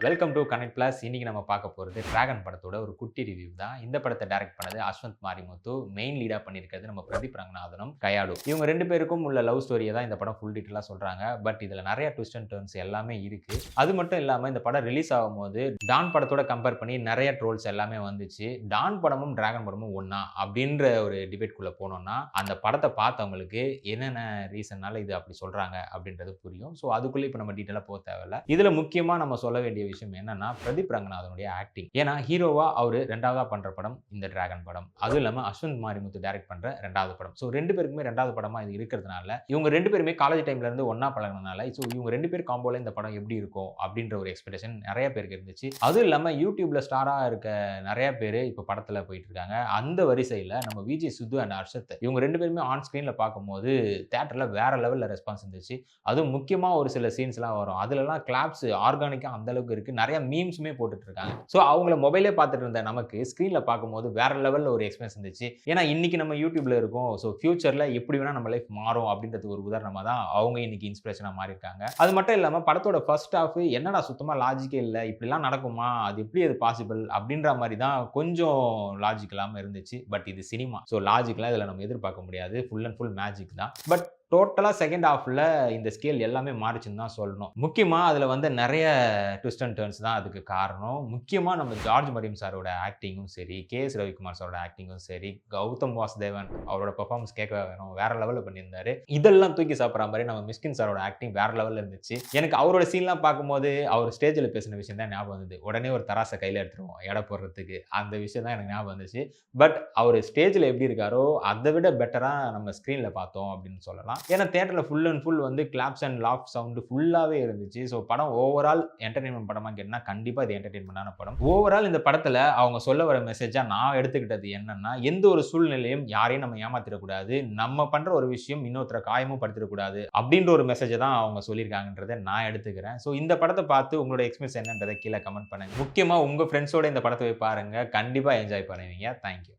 Welcome to connect plus. இன்னைக்கு நம்ம பார்க்க போறது டிராகன் படத்தோட ஒரு குட்டி ரிவ்யூ தான். இந்த படத்தை டைரக்ட் பண்ணது அஸ்வந்த் மாரிமுத்து, மெயின் லீடா பண்ணியிருக்கிறது நம்ம பிரதீப் ரங்கநாதனும், கயாடு. இவங்க 2 பேருக்கும் உள்ள லவ் ஸ்டோரியை தான் இந்த படம் ஃபுல் டீட்டெயிலா சொல்றாங்க. பட் இதுல நிறைய ட்விஸ்ட் அண்ட் டர்ன்ஸ் எல்லாமே இருக்கு. அது மட்டும் இல்லாம இந்த படம் ரிலீஸ் ஆகும்போது டான் படத்தோட கம்பேர் பண்ணி நிறைய ட்ரோல்ஸ் எல்லாமே வந்துச்சு. டான் படமும் டிராகன் படமும் ஒண்ணா அப்படின்ற ஒரு டிபேட் குள்ள போனோம்னா அந்த படத்தை பார்த்தவங்களுக்கு என்னென்ன ரீசன்னால இது அப்படி சொல்றாங்க அப்படின்றது புரியும். ஸோ அதுக்குள்ள இப்போ நம்ம டீட்டெயிலா போக தேவையில்ல. இதுல முக்கியமா நம்ம சொல்ல வேண்டிய விஷயம் என்னன்னா பிரதீப் ரங்கநாதனுடைய ஆக்டிங். ஏன்னா ஹீரோவா அவரு 2வதா பண்ற படம் இந்த டிராகன் படம். அதுவும் இல்லாம அஸ்வந்த் மாரிமுத்து டைரக்ட் பண்ற 2வது படம். ஸோ 2 பேருக்குமே 2வது படமா இது இருக்கிறதுனால இவங்க 2 பேருமே காலேஜ் டைம்ல இருந்து ஒண்ணா பழகுனனால ஸோ இவங்க 2 பேர் காம்போல இந்த படம் எப்படி இருக்கும் அப்படின்ற ஒரு எக்ஸ்பெக்டேஷன் நிறைய பேருக்கு இருந்துச்சு. அதுவும் இல்லாம யூடியூப்ல ஸ்டாரா இருக்க நிறைய பேரு இப்ப படத்துல போயிட்டு இருக்காங்க. அந்த வரிசையில நம்ம விஜய் சித்து அண்ட் ஹர்ஷத் இவங்க 2 பேருமே ஆன் ஸ்கிரீன்ல பார்க்கும்போது தியேட்டர்ல வேற லெவல்ல ரெஸ்பான்ஸ் இருந்துச்சு. அதுவும் முக்கியமா ஒரு சில சீன்ஸ்லாம் வரும். அதுலலாம் கிளாப்ஸ் ஆர்கானிக்கா அந்த அளவுக்கு இருக்கு. நிறைய மீம்ஸுமே போட்டுட்டு இருக்காங்க. ஸோ அவங்கள மொபைலே பார்த்துட்டு இருந்த நமக்கு ஸ்க்ரீன்ல பார்க்கும்போது வேற லெவல்ல ஒரு எக்ஸ்பீரியன்ஸ் இருந்துச்சு. ஏன்னா இன்னைக்கு நம்ம யூடியூப்ல இருக்கோம். ஸோ ஃபியூச்சர்ல எப்படி வேணா நம்ம லைஃப் மாறும் அப்படின்றதுக்கு ஒரு உதாரணமா தான் அவங்க இன்னைக்கு இன்ஸ்பிரேஷனா மாறியிருக்காங்க. அது மட்டும் இல்லாம படத்தோட ஃபர்ஸ்ட் ஹாஃப் என்னடா சுத்தமா லாஜிக்கே இல்ல. இப்படிலாம் நடக்குமா? அது எப்படி அது பாசிபிள்? அப்படின்ற மாரி தான் கொஞ்சம் லாஜிக் இல்லாம இருந்துச்சு. பட் இது சினிமா. ஸோ லாஜிக்லாம் இதுல நம்ம எதிர்பார்க்க முடியாது. ஃபுல் அண்ட் ஃபுல் மேஜிக் தான். பட் டோட்டலா செகண்ட் ஹால்ஃப்ல இந்த ஸ்கேல் எல்லாமே மாறுச்சுன்னு தான் சொல்லணும். முக்கியமா அதுல வந்து நெறைய ட்விஸ்ட் அண்ட் டர்ன்ஸ் தான் அதுக்கு காரணம். முக்கியமா நம்ம ஜார்ஜ் மரியம் சாரோட ஆக்டிங்கும் சரி, கே.எஸ். ரவிக்குமார் சாரோட ஆக்டிங்கும் சரி, கௌதம் வாசுதேவன் அவரோட பெர்ஃபார்மன்ஸ் கேட்கவே வேணும். வேற லெவல்ல பண்ணியிருந்தாரு. இதெல்லாம் தூக்கி சாப்பிடுற மாரி நம்ம மிஸ்கின் சாரோட ஆக்டிங் வேற லெவல்ல இருந்துச்சு. எனக்கு அவரோட சீன்லாம் பார்க்கும்போது அவர் ஸ்டேஜ்ல பேசின விஷயம் தான் ஞாபகம் வந்தது. உடனே ஒரு தராச கையில எடுத்துருவோம் எடை போடுறதுக்கு. அந்த விஷயம் தான் எனக்கு ஞாபகம் வந்துச்சு. பட் அவரு ஸ்டேஜ்ல எப்படி இருக்காரோ, அத விட பெட்டரா நம்ம ஸ்க்ரீன்ல பார்த்தோம் அப்படின்னு சொல்லலாம். ஏன்னா தியேட்டர்ல ஃபுல் அண்ட் ஃபுல் வந்து கிளாப்ஸ் அண்ட் லாஃப் சவுண்ட் ஃபுல்லாவே இருந்துச்சு. ஸோ படம் ஓவரால் என்டர்டெயின்மென்ட் படமா கேட்டீங்கன்னா, கண்டிப்பா இது என்டர்டெயின்மென்ட்டான படம். ஓவரால் இந்த படத்துல அவங்க சொல்ல வர மெசேஜா நான் எடுத்துக்கிட்டது என்னன்னா, எந்த ஒரு சூழ்நிலையும் யாரையும் நம்ம ஏமாத்திறக்கூடாது. நம்ம பண்ற ஒரு விஷயம் இன்னொருத்தர காயமும் படுத்திறக்கூடாது. அப்படின்ற ஒரு மெசேஜ தான் அவங்க சொல்லியிருக்காங்கன்றத நான் எடுத்துக்கிறேன். ஸோ இந்த படத்த பார்த்து உங்களோட எக்ஸ்பீரியன்ஸ் என்னன்றத கீழ கமெண்ட் பண்ணுங்க. முக்கியமா உங்க ஃபிரெண்ட்ஸோட இந்த படத்த போய் பாருங்க. கண்டிப்பா என்ஜாய் பண்ணுவீங்க. Thank you.